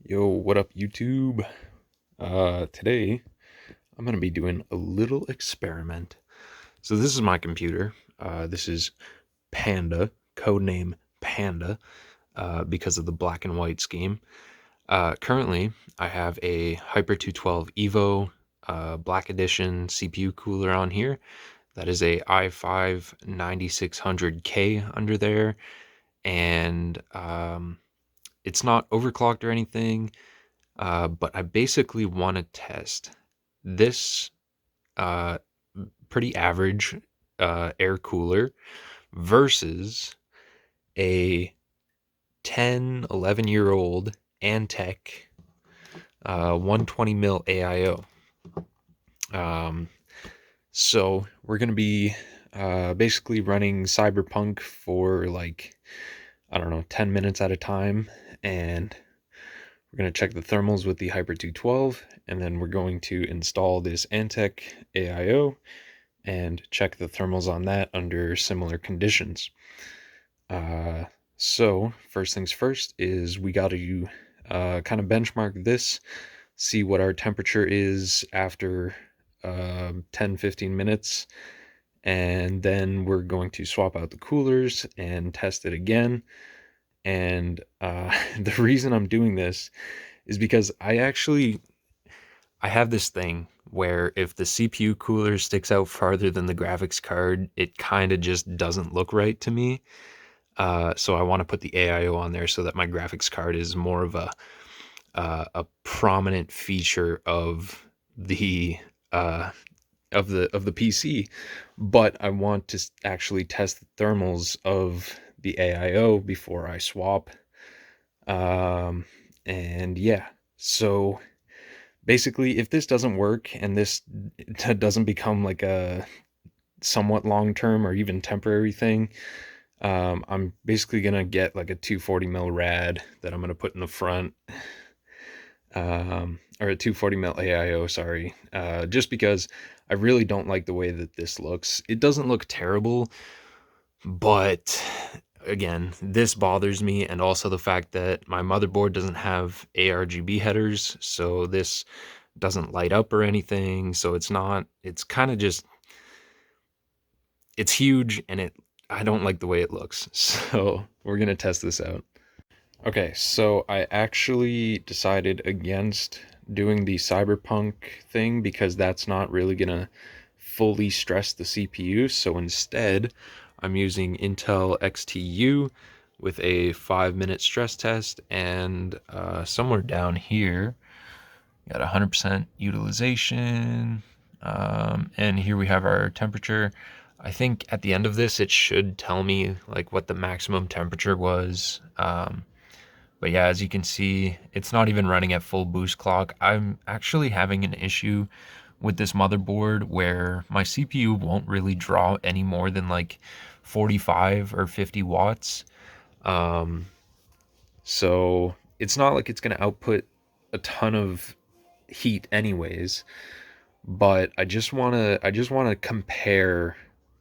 Yo, what up, YouTube? Today I'm gonna be doing a little experiment. So this is my computer. This is Panda, codename Panda, because of the black and white scheme. Currently, I have a Hyper 212 Evo Black Edition CPU cooler on here. That is a i5 9600K under there, and it's not overclocked or anything. But I basically want to test this uh, pretty average air cooler versus a 10, 11-year old Antec 120 mil AIO. So we're going to be basically running Cyberpunk for like, I don't know, 10 minutes at a time. And we're going to check the thermals with the Hyper 212, and then we're going to install this Antec AIO and check the thermals on that under similar conditions. So first things first is we got to kind of benchmark this, see what our temperature is after 10-15 minutes, and then we're going to swap out the coolers and test it again. And the reason I'm doing this is because I have this thing where if the CPU cooler sticks out farther than the graphics card, it kind of just doesn't look right to me. So I want to put the AIO on there so that my graphics card is more of a prominent feature of the PC. But I want to actually test the thermals of the AIO before I swap. And yeah, so basically, if this doesn't work and this doesn't become like a somewhat long term or even temporary thing, I'm basically gonna get like a 240 mil rad that I'm gonna put in the front, or a 240 mil AIO, sorry, just because I really don't like the way that this looks. It doesn't look terrible, but again, this bothers me, and also the fact that my motherboard doesn't have ARGB headers, so this doesn't light up or anything. So it's kind of just, it's huge, and I don't like the way it looks. So we're gonna test this out. Okay, so I actually decided against doing the Cyberpunk thing because that's not really gonna fully stress the CPU. So instead, I'm using Intel XTU with a 5-minute stress test, and somewhere down here, got 100% utilization, and here we have our temperature. I think at the end of this, it should tell me like what the maximum temperature was. But yeah, as you can see, it's not even running at full boost clock. I'm actually having an issue with this motherboard where my CPU won't really draw any more than like 45 or 50 watts. Um, so it's not like it's going to output a ton of heat anyways, but I just want to compare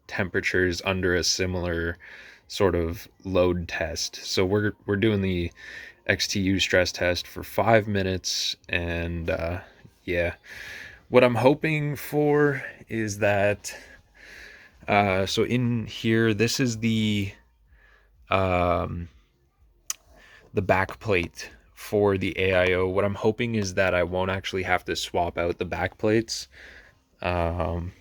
temperatures under a similar sort of load test. So we're doing the XTU stress test for 5 minutes, and yeah, what I'm hoping for is that so in here, this is um the back plate for the AIO. What I'm hoping is that I won't actually have to swap out the back plates. Um,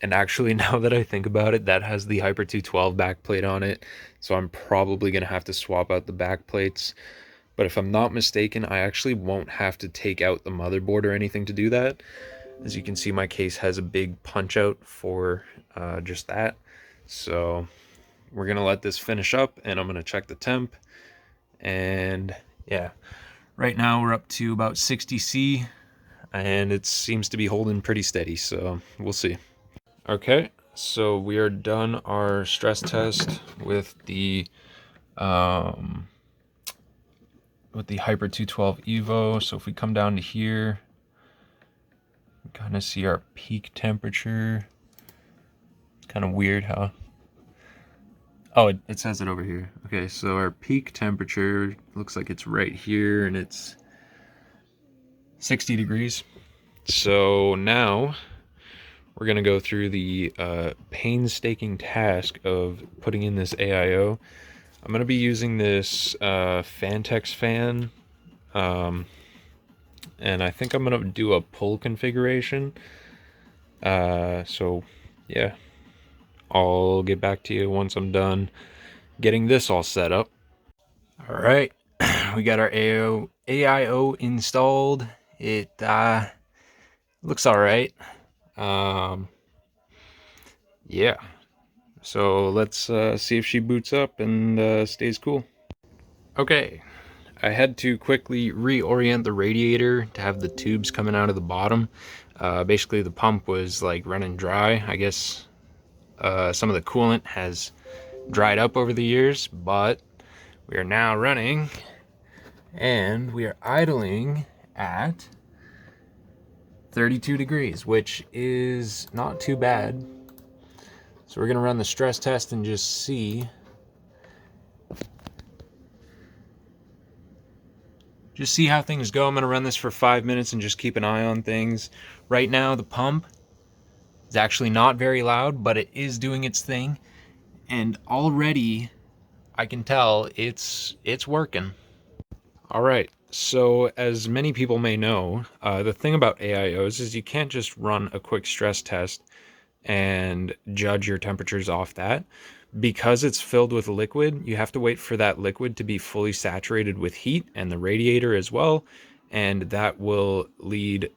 and actually, now that I think about it, that has the Hyper 212 backplate on it, so I'm probably going to have to swap out the back plates. But if I'm not mistaken, I actually won't have to take out the motherboard or anything to do that. As you can see, my case has a big punch out for just that. So we're going to let this finish up, and I'm going to check the temp. And yeah, right now we're up to about 60C, and it seems to be holding pretty steady, so we'll see. Okay, so we are done our stress test um, with the Hyper 212 Evo. So if we come down to here, we kind of see our peak temperature. It's kind of weird how. Oh, it says it over here. Okay, so our peak temperature looks like it's right here, and it's 60 degrees. So now we're going to go through the painstaking task of putting in this AIO. I'm going to be using this Fantex fan, and I think I'm going to do a pull configuration. So yeah, I'll get back to you once I'm done getting this all set up. All right, we got our AIO installed. It looks all right. Yeah, so let's see if she boots up and stays cool. Okay, I had to quickly reorient the radiator to have the tubes coming out of the bottom. Basically, the pump was like running dry. I guess some of the coolant has dried up over the years, but we are now running and we are idling at 32 degrees, which is not too bad. So we're gonna run the stress test and just see how things go. I'm gonna run this for 5 minutes and just keep an eye on things. Right now the pump is actually not very loud, but it is doing its thing, and already I can tell it's working. All right, so as many people may know, the thing about AIOs is you can't just run a quick stress test and judge your temperatures off that. Because it's filled with liquid, you have to wait for that liquid to be fully saturated with heat, and the radiator as well, and that will lead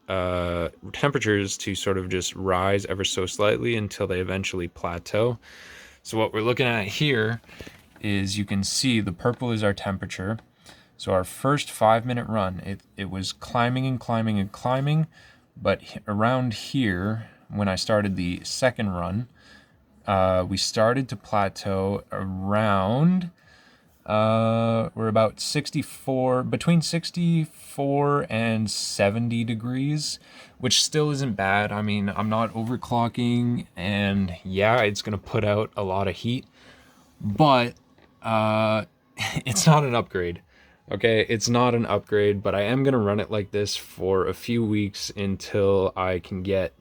temperatures to sort of just rise ever so slightly until they eventually plateau. So what we're looking at here is, you can see the purple is our temperature. So our first 5-minute run, it was climbing and climbing and climbing, but around here, when I started the second run, we started to plateau around, we're about 64, between 64 and 70 degrees, which still isn't bad. I mean, I'm not overclocking, and yeah, it's gonna put out a lot of heat, but it's not an upgrade. Okay, it's not an upgrade, but I am gonna run it like this for a few weeks until I can get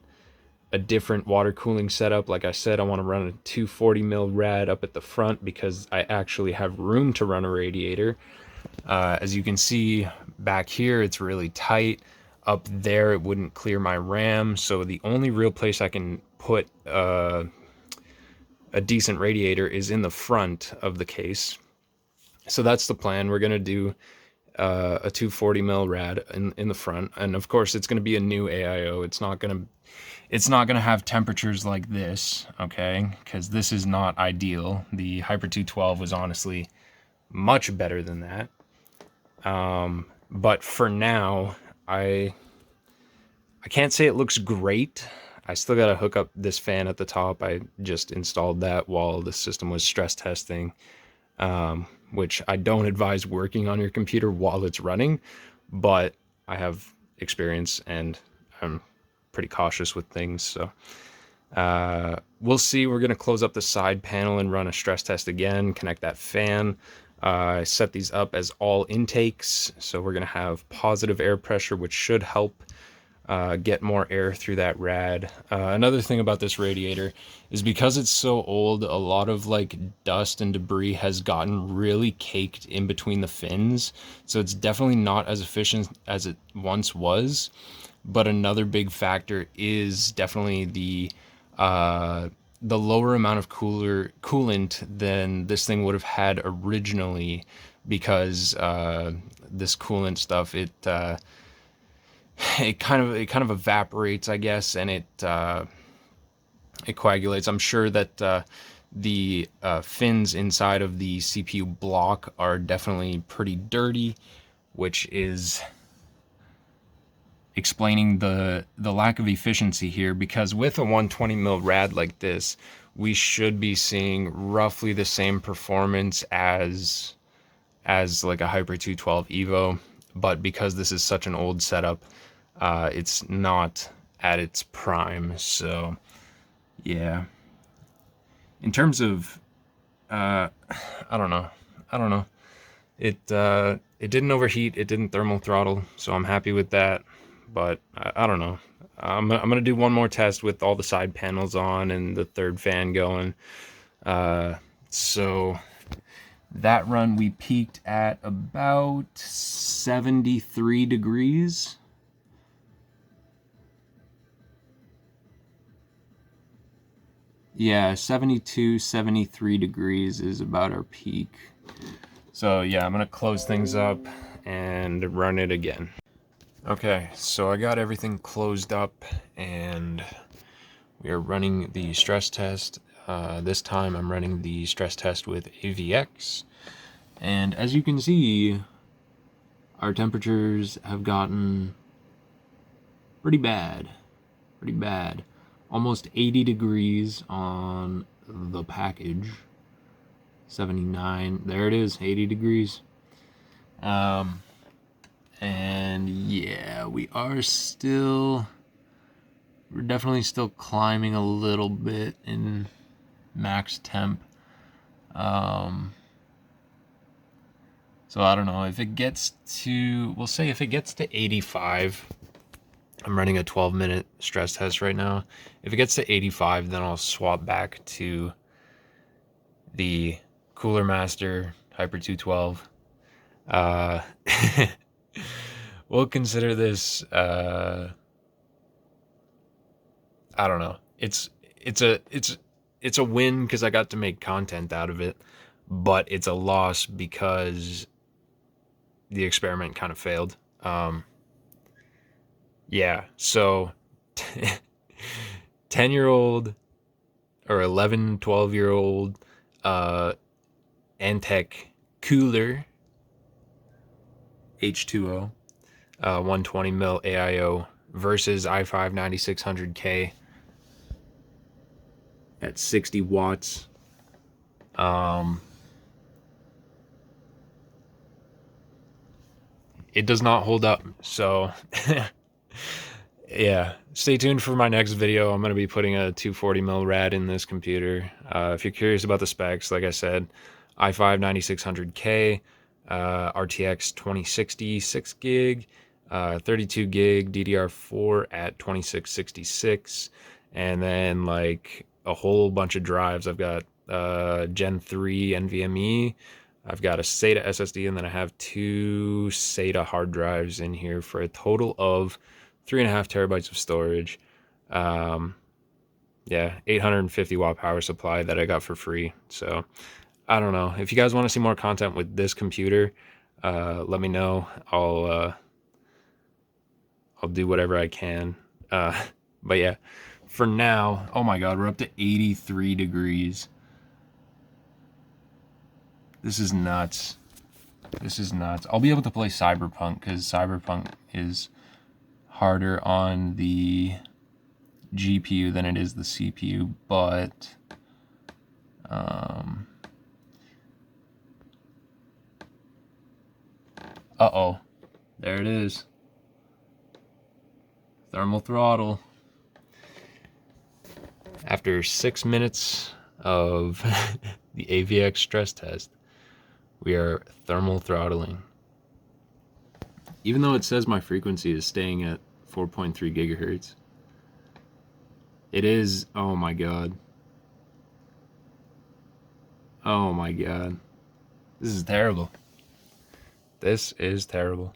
a different water cooling setup. Like I said, I want to run a 240 mil rad up at the front because I actually have room to run a radiator. As you can see back here, it's really tight. Up there, it wouldn't clear my RAM, so the only real place I can put a decent radiator is in the front of the case. So that's the plan. We're gonna do a 240 mil rad in the front, and of course it's going to be a new AIO. It's not going to have temperatures like this, okay, because this is not ideal. The Hyper 212 was honestly much better than that, but for now I can't say it looks great. I still got to hook up this fan at the top. I just installed that while the system was stress testing, which I don't advise working on your computer while it's running, but I have experience and I'm pretty cautious with things. So we'll see. We're going to close up the side panel and run a stress test again, connect that fan. I set these up as all intakes, so we're going to have positive air pressure, which should help get more air through that rad. Another thing about this radiator is, because it's so old, a lot of like dust and debris has gotten really caked in between the fins, so it's definitely not as efficient as it once was. But another big factor is definitely the lower amount of coolant than this thing would have had originally, because this coolant stuff, it kind of evaporates, I guess, and it coagulates. I'm sure that the fins inside of the CPU block are definitely pretty dirty, which is explaining the lack of efficiency here, because with a 120 mil rad like this, we should be seeing roughly the same performance as like a Hyper 212 Evo, but because this is such an old setup, it's not at its prime. So yeah, in terms of I don't know, it didn't overheat, it didn't thermal throttle, so I'm happy with that. but I don't know. I'm gonna do one more test with all the side panels on and the third fan going. So that run we peaked at about 73 degrees. Yeah, 72, 73 degrees is about our peak. So yeah, I'm gonna close things up and run it again. Okay, so I got everything closed up and we are running the stress test. This time I'm running the stress test with AVX. And as you can see, our temperatures have gotten pretty bad. Pretty bad. Almost 80 degrees on the package. 79. There it is, 80 degrees. And yeah, we're definitely still climbing a little bit in max temp. So I don't know if it gets to, we'll say if it gets to 85, I'm running a 12-minute stress test right now. If it gets to 85, then I'll swap back to the Cooler Master Hyper 212. We'll consider this, I don't know. It's a win because I got to make content out of it, but it's a loss because the experiment kind of failed. Yeah, so 10-year-old or 11, 12-year-old Antec cooler H2O 120 mil AIO versus i5 9600K at 60 watts. It does not hold up, so yeah, stay tuned for my next video. I'm going to be putting a 240 mil rad in this computer. If you're curious about the specs, like I said, i5 9600K, RTX 2060 6 gig, 32 gig DDR4 at 2666, and then like a whole bunch of drives. I've got Gen 3 NVMe, I've got a SATA SSD, and then I have 2 SATA hard drives in here for a total of 3.5 terabytes of storage. Yeah, 850 watt power supply that I got for free. So I don't know. If you guys want to see more content with this computer, let me know. I'll do whatever I can. But yeah, for now, oh my God, we're up to 83 degrees. This is nuts. This is nuts. I'll be able to play Cyberpunk because Cyberpunk is harder on the GPU than it is the CPU, but uh-oh, there it is. Thermal throttle. After 6 minutes of the AVX stress test, we are thermal throttling. Even though it says my frequency is staying at 4.3 gigahertz, it is, oh my God. Oh my God. This is terrible. This is terrible.